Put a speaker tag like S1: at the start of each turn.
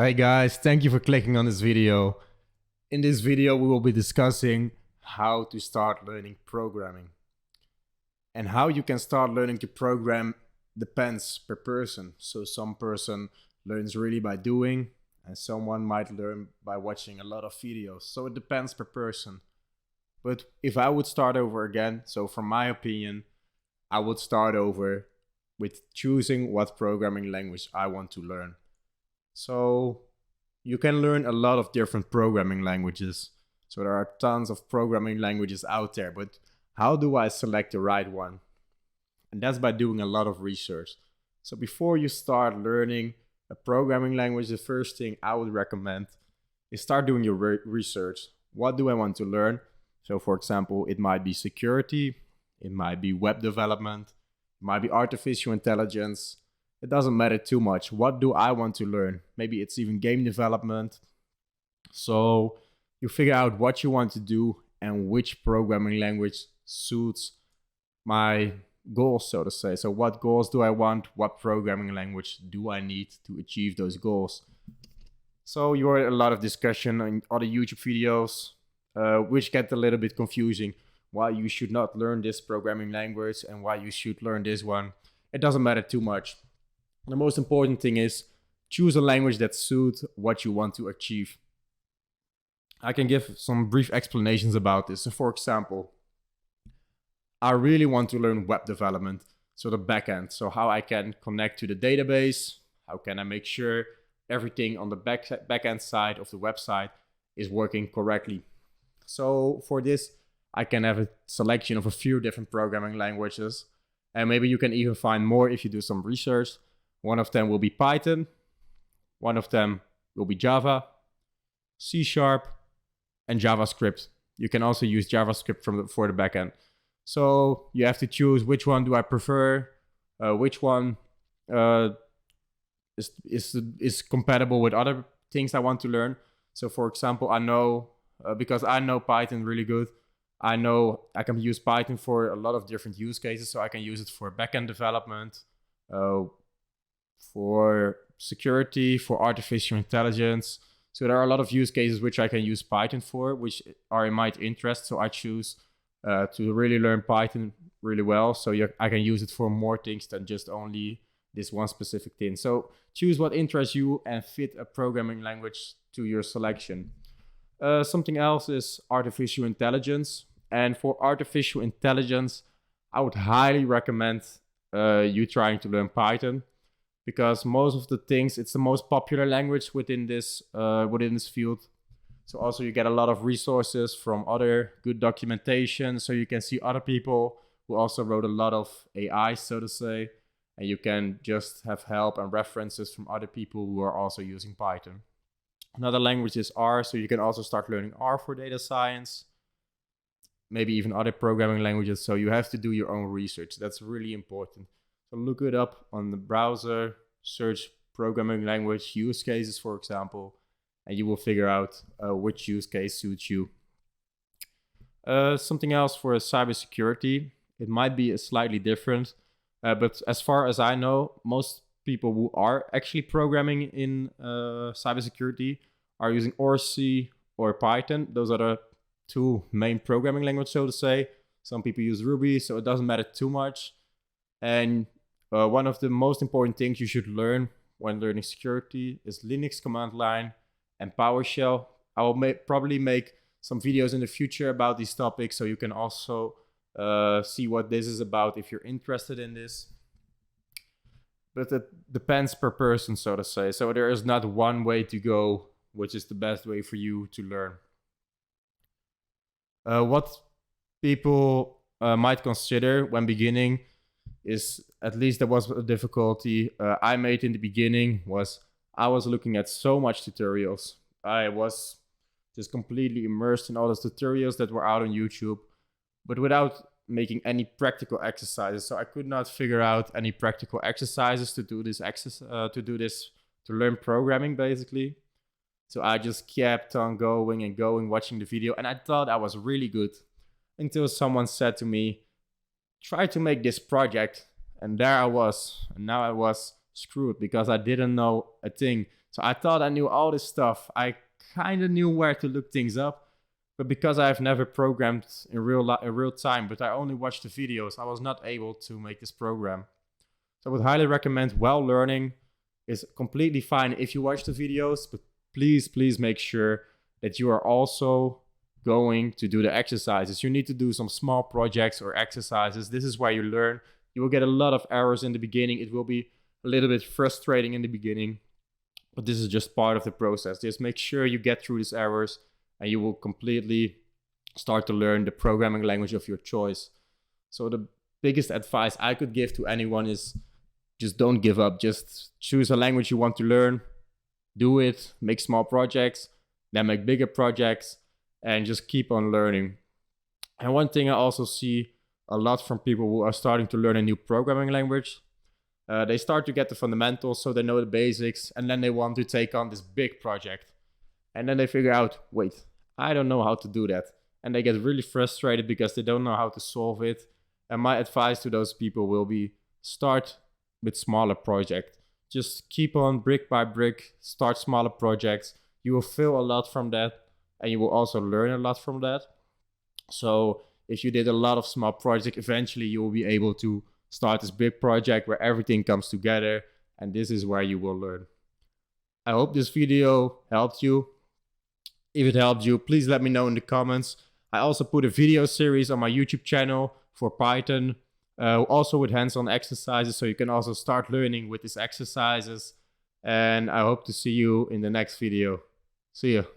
S1: Hi guys, thank you for clicking on this video. In this video we will be discussing how to start learning programming. And how you can start learning to program depends per person. So some person learns really by doing and someone might learn by watching a lot of videos. So it depends per person. But if I would start over again, so from my opinion, I would start over with choosing what programming language I want to learn. So you can learn a lot of different programming languages. So there are tons of programming languages out there, but how do I select the right one? And that's by doing a lot of research. So before you start learning a programming language, the first thing I would recommend is start doing your research. What do I want to learn? So for example, it might be security, it might be web development, it might be artificial intelligence. It doesn't matter too much. What do I want to learn? Maybe it's even game development. So you figure out what you want to do and which programming language suits my goals, so to say. So what goals do I want? What programming language do I need to achieve those goals? So you heard a lot of discussion on other YouTube videos, which get a little bit confusing. Why you should not learn this programming language and why you should learn this one. It doesn't matter too much. The most important thing is choose a language that suits what you want to achieve. I can give some brief explanations about this. So for example, I really want to learn web development, so the backend. So how I can connect to the database, how can I make sure everything on the backend side of the website is working correctly. So for this, I can have a selection of a few different programming languages. And maybe you can even find more if you do some research. One of them will be Python. One of them will be Java, C#, and JavaScript. You can also use JavaScript for the backend. So you have to choose which one do I prefer, which one is compatible with other things I want to learn. So for example, I know, because I know Python really good, I know I can use Python for a lot of different use cases. So I can use it for backend development, for security, for artificial intelligence. So there are a lot of use cases which I can use Python for, which are in my interest. So I choose to really learn Python really well. So I can use it for more things than just only this one specific thing. So choose what interests you and fit a programming language to your selection. Something else is artificial intelligence. And for artificial intelligence, I would highly recommend you trying to learn Python, because most of the things, it's the most popular language within this field. So also you get a lot of resources from other good documentation. So you can see other people who also wrote a lot of AI, so to say, and you can just have help and references from other people who are also using Python. Another language is R, so you can also start learning R for data science, maybe even other programming languages. So you have to do your own research. That's really important. So look it up on the browser, search programming language use cases, for example, and you will figure out which use case suits you. Something else for cybersecurity, it might be slightly different, but as far as I know, most people who are actually programming in cybersecurity are using or C or Python. Those are the two main programming languages, so to say. Some people use Ruby, so it doesn't matter too much. And one of the most important things you should learn when learning security is Linux command line and PowerShell. I will probably make some videos in the future about these topics, so you can also see what this is about if you're interested in this. But it depends per person, so to say. So there is not one way to go, which is the best way for you to learn. What people might consider when beginning is, at least there was a difficulty I made in the beginning, was I was looking at so much tutorials. I was just completely immersed in all those tutorials that were out on YouTube, but without making any practical exercises. So I could not figure out any practical exercises to do this to learn programming, basically. So I just kept on going and going, watching the video, and I thought I was really good until someone said to me, try to make this project. And there I was, and now I was screwed because I didn't know a thing. So I thought I knew all this stuff. I kind of knew where to look things up, but because I've never programmed in real time, but I only watched the videos, I was not able to make this program. So I would highly recommend while learning is completely fine if you watch the videos, but please make sure that you are also going to do the exercises. You need to do some small projects or exercises. This is where you learn. You will get a lot of errors in the beginning. It will be a little bit frustrating in the beginning, but this is just part of the process. Just make sure you get through these errors and you will completely start to learn the programming language of your choice. So the biggest advice I could give to anyone is just don't give up. Just choose a language you want to learn, do it, make small projects, then make bigger projects, and just keep on learning. And one thing I also see a lot from people who are starting to learn a new programming language, they start to get the fundamentals, so they know the basics, and then they want to take on this big project. And then they figure out, wait, I don't know how to do that. And they get really frustrated because they don't know how to solve it. And my advice to those people will be, start with smaller projects. Just keep on brick by brick, start smaller projects. You will feel a lot from that, and you will also learn a lot from that. So if you did a lot of small projects, eventually you will be able to start this big project where everything comes together, and this is where you will learn. I hope this video helped you. If it helped you, please let me know in the comments. I also put a video series on my YouTube channel for Python, also with hands-on exercises, so you can also start learning with these exercises. And I hope to see you in the next video. See ya.